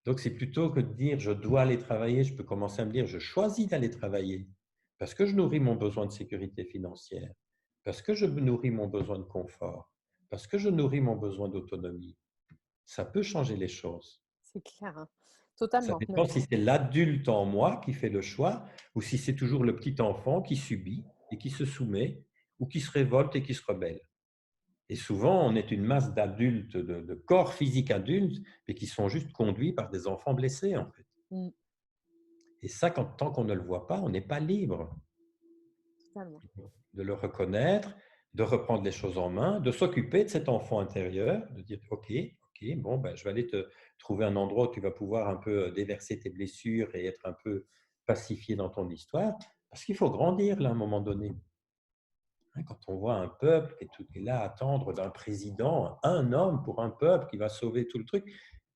Donc, c'est plutôt que de dire: «Je dois aller travailler», je peux commencer à me dire: «Je choisis d'aller travailler parce que je nourris mon besoin de sécurité financière, parce que je nourris mon besoin de confort, parce que je nourris mon besoin d'autonomie». Ça peut changer les choses. C'est clair, hein. Ça Totalement dépend même. si c'est l'adulte en moi qui fait le choix ou si c'est toujours le petit enfant qui subit et qui se soumet ou qui se révolte et qui se rebelle. Et souvent, on est une masse d'adultes, de corps physiques adultes, mais qui sont juste conduits par des enfants blessés, en fait. Mmh. Et ça, tant qu'on ne le voit pas, on n'est pas libre Totalement. de le reconnaître, de reprendre les choses en main, de s'occuper de cet enfant intérieur, de dire: «OK, OK, bon, ben, je vais aller te trouver un endroit où tu vas pouvoir un peu déverser tes blessures et être un peu pacifié dans ton histoire». Parce qu'il faut grandir là, à un moment donné. Hein, quand on voit un peuple qui est là à attendre d'un président, un homme pour un peuple qui va sauver tout le truc.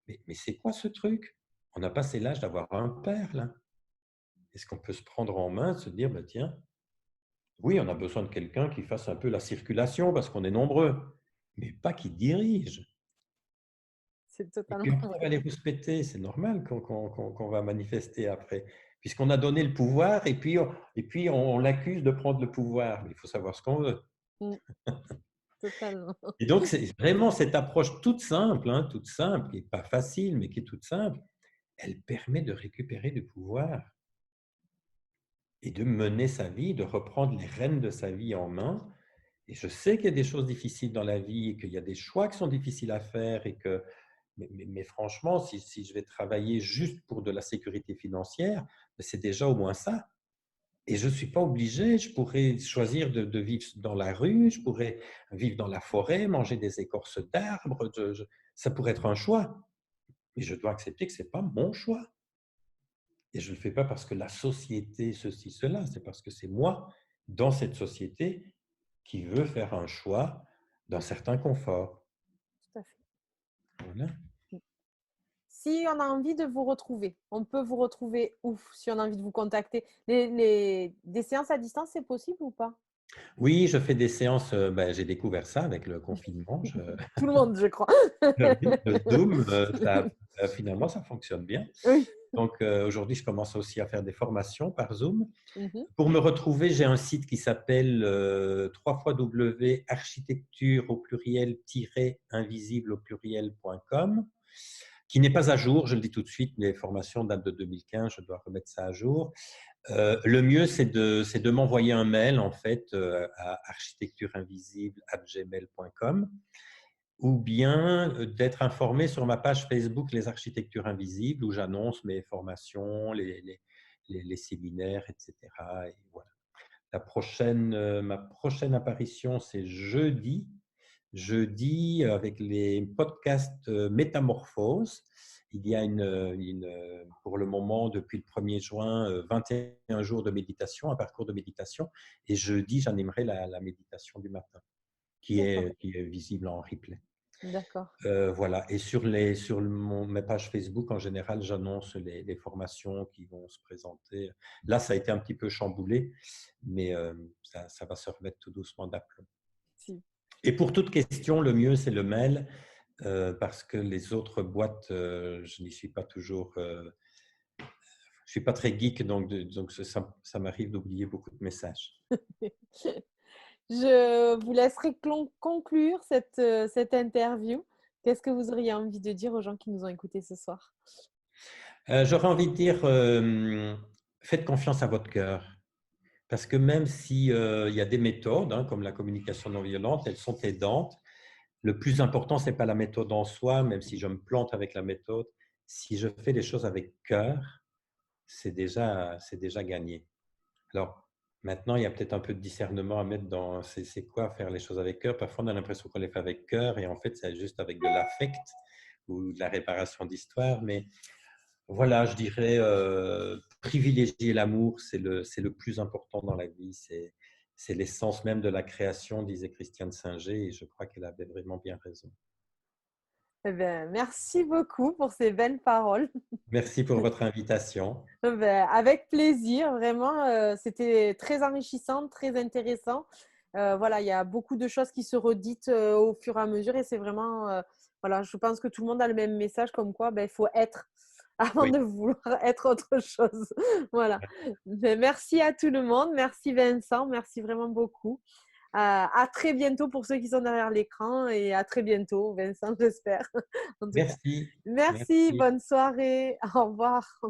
Mais c'est quoi ce truc? On a passé l'âge d'avoir un père là. Est-ce qu'on peut se prendre en main, se dire: «Bah, tiens, oui, on a besoin de quelqu'un qui fasse un peu la circulation parce qu'on est nombreux, mais pas qui dirige». C'est Et totalement puis après, on va vrai. les rouspéter. C'est normal qu'on va manifester après, puisqu'on a donné le pouvoir et puis on l'accuse de prendre le pouvoir. Mais il faut savoir ce qu'on veut. Mmh. Totalement. Et donc, c'est vraiment cette approche toute simple, hein, toute simple, qui n'est pas facile, mais qui est toute simple, elle permet de récupérer du pouvoir et de mener sa vie, de reprendre les rênes de sa vie en main. Et je sais qu'il y a des choses difficiles dans la vie et qu'il y a des choix qui sont difficiles à faire et que, mais franchement, si je vais travailler juste pour de la sécurité financière, ben, c'est déjà au moins ça. Et je ne suis pas obligé, je pourrais choisir de vivre dans la rue, je pourrais vivre dans la forêt, manger des écorces d'arbres, ça pourrait être un choix. Mais je dois accepter que ce n'est pas mon choix. Et je ne le fais pas parce que la société, ceci, cela, c'est parce que c'est moi, dans cette société, qui veut faire un choix d'un certain confort. Tout à fait. Voilà. Mmh. Si on a envie de vous retrouver, on peut vous retrouver où? Si on a envie de vous contacter? Les des séances à distance, c'est possible ou pas? Oui, je fais des séances, ben, j'ai découvert ça avec le confinement. Tout le monde, je crois. Oui, le Zoom, finalement, ça fonctionne bien. Oui. Donc, aujourd'hui, je commence aussi à faire des formations par Zoom. Mmh mh. Pour me retrouver, j'ai un site qui s'appelle www.architecture au pluriel-invisible au pluriel.com, qui n'est pas à jour, je le dis tout de suite, les formations datent de 2015, je dois remettre ça à jour. Le mieux, c'est de m'envoyer un mail en fait à architectureinvisible@gmail.com ou bien d'être informé sur ma page Facebook Les Architectures Invisibles où j'annonce mes formations, les séminaires, etc. Et voilà. Ma prochaine apparition, c'est jeudi. Jeudi, avec les podcasts Métamorphose. Il y a pour le moment, depuis le 1er juin, 21 jours de méditation, un parcours de méditation. Et jeudi, j'animerai la méditation du matin, qui D'accord, est, qui est visible en replay. d'accord. Voilà. Et sur mes pages Facebook, en général, j'annonce les formations qui vont se présenter. Là, ça a été un petit peu chamboulé, mais ça va se remettre tout doucement d'aplomb. Si. Et pour toute question, le mieux, c'est le mail, parce que les autres boîtes, je n'y suis pas toujours. Je suis pas très geek, donc ça m'arrive d'oublier beaucoup de messages. Je vous laisserai conclure cette interview. Qu'est-ce que vous auriez envie de dire aux gens qui nous ont écoutés ce soir? J'aurais envie de dire, faites confiance à votre cœur. Parce que même si, il y a des méthodes, hein, comme la communication non violente, elles sont aidantes. Le plus important, c'est pas la méthode en soi, même si je me plante avec la méthode. Si je fais les choses avec cœur, c'est déjà gagné. Alors, Maintenant, il y a peut-être un peu de discernement à mettre dans c'est quoi faire les choses avec cœur. Parfois, on a l'impression qu'on les fait avec cœur et en fait, c'est juste avec de l'affect ou de la réparation d'histoire. Mais voilà, je dirais privilégier l'amour, c'est le plus important dans la vie. C'est l'essence même de la création, disait Christiane Singer, et je crois qu'elle avait vraiment bien raison. Eh ben, merci beaucoup pour ces belles paroles. Merci pour votre invitation. Ben, avec plaisir, vraiment, c'était très enrichissant, très intéressant. Voilà, il y a beaucoup de choses qui se reditent au fur et à mesure et c'est vraiment, voilà, je pense que tout le monde a le même message comme quoi ben, il faut être avant Oui, de vouloir être autre chose. Voilà. Ben, merci à tout le monde, merci Vincent, merci vraiment beaucoup. À très bientôt pour ceux qui sont derrière l'écran et à très bientôt, Vincent, j'espère. En tout cas, merci. merci, Merci. bonne soirée, au revoir.